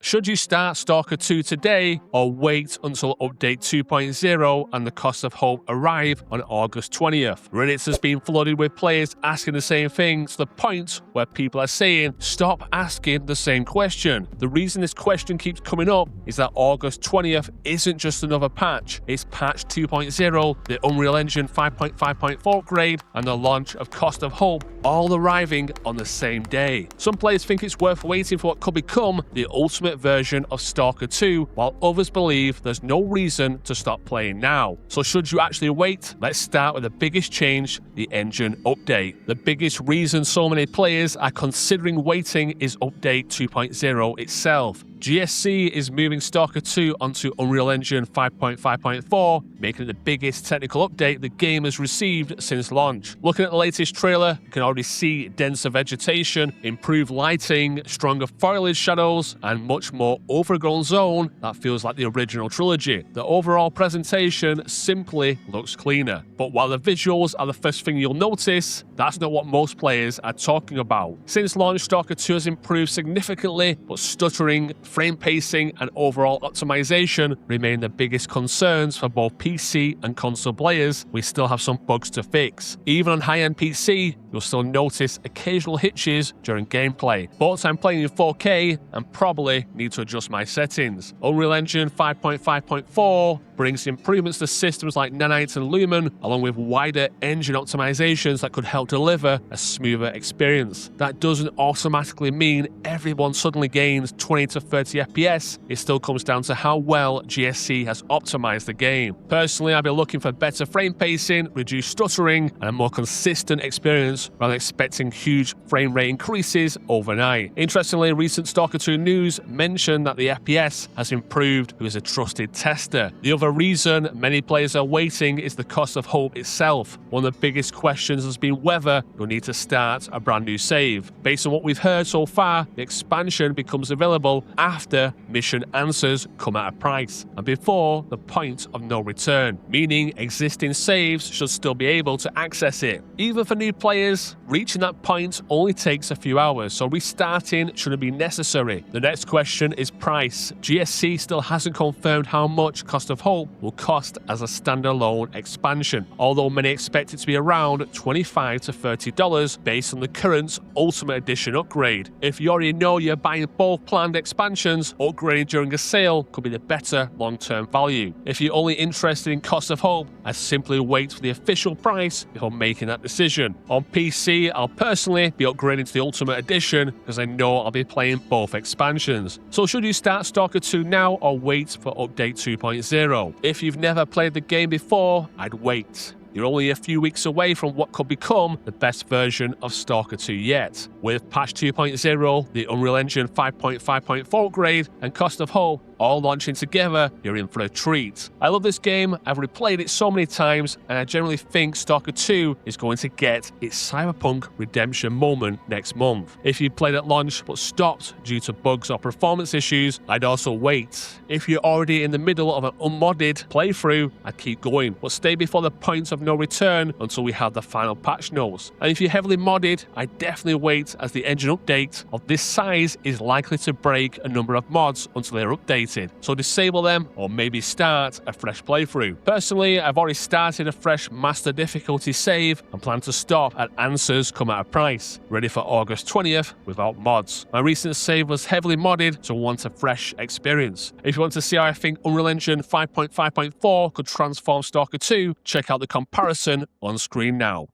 Should you start Stalker 2 today or wait until update 2.0 and the cost of hope arrive on August 20th? Reddit has been flooded with players asking the same thing to the point where people are saying, stop asking the same question. The reason this question keeps coming up is that August 20th isn't just another patch, it's patch 2.0, the Unreal Engine 5.5.4 upgrade, and the launch of Cost of Hope all arriving on the same day. Some players think it's worth waiting for what could become the ultimate version of Stalker 2, while others believe there's no reason to stop playing now. So should you actually wait? Let's start with the biggest change, the engine update. The biggest reason so many players are considering waiting is update 2.0 itself. GSC is moving Stalker 2 onto Unreal Engine 5.5.4, making it the biggest technical update the game has received since launch. Looking at the latest trailer, you can already see denser vegetation, improved lighting, stronger foliage shadows, and much more overgrown zone that feels like the original trilogy. The overall presentation simply looks cleaner. But while the visuals are the first thing you'll notice, that's not what most players are talking about. Since launch, Stalker 2 has improved significantly, but stuttering, frame pacing, and overall optimization remain the biggest concerns for both PC and console players. We still have some bugs to fix. Even on high-end PC, you'll still notice occasional hitches during gameplay. But I'm playing in 4K and probably need to adjust my settings. Unreal Engine 5.5.4 brings improvements to systems like Nanite and Lumen, along with wider engine optimizations that could help deliver a smoother experience. That doesn't automatically mean everyone suddenly gains 20 to 30 FPS. It still comes down to how well GSC has optimized the game. Personally, I'll be looking for better frame pacing, reduced stuttering, and a more consistent experience rather than expecting huge frame rate increases overnight. Interestingly, recent Stalker 2 news mentioned that the FPS has improved, who is a trusted tester. The other reason many players are waiting is the cost of hope itself. One of the biggest questions has been whether you'll need to start a brand new save. Based on what we've heard so far, the expansion becomes available after mission answers come at a price and before the point of no return, meaning existing saves should still be able to access it. Even for new players, reaching that point only takes a few hours, so restarting shouldn't be necessary. The next question is price. GSC still hasn't confirmed how much Cost of Hope will cost as a standalone expansion, although many expect it to be around $25 to $30 based on the current Ultimate Edition upgrade. If you already know you're buying both planned expansions, upgrading during a sale could be the better long-term value. If you're only interested in Cost of Hope, I'd simply wait for the official price before making that decision. On PC, I'll personally be upgrading to the Ultimate Edition because I know I'll be playing both expansions. So should you start Stalker 2 now or wait for update 2.0? If you've never played the game before, I'd wait. You're only a few weeks away from what could become the best version of Stalker 2 yet. With patch 2.0, the Unreal Engine 5.5.4 upgrade, and Cost of Hope all launching together, you're in for a treat. I love this game, I've replayed it so many times, and I generally think Stalker 2 is going to get its Cyberpunk redemption moment next month. If you played at launch but stopped due to bugs or performance issues, I'd also wait. If you're already in the middle of an unmodded playthrough, I'd keep going, but stay before the point of no return until we have the final patch notes. And if you're heavily modded, I'd definitely wait, as the engine update of this size is likely to break a number of mods until they're updated. So disable them or maybe start a fresh playthrough. Personally, I've already started a fresh master difficulty save and plan to stop at answers come at a price, ready for August 20th without mods. My recent save was heavily modded, so I want a fresh experience. If you want to see how I think Unreal Engine 5.5.4 could transform Stalker 2, check out the comparison on screen now.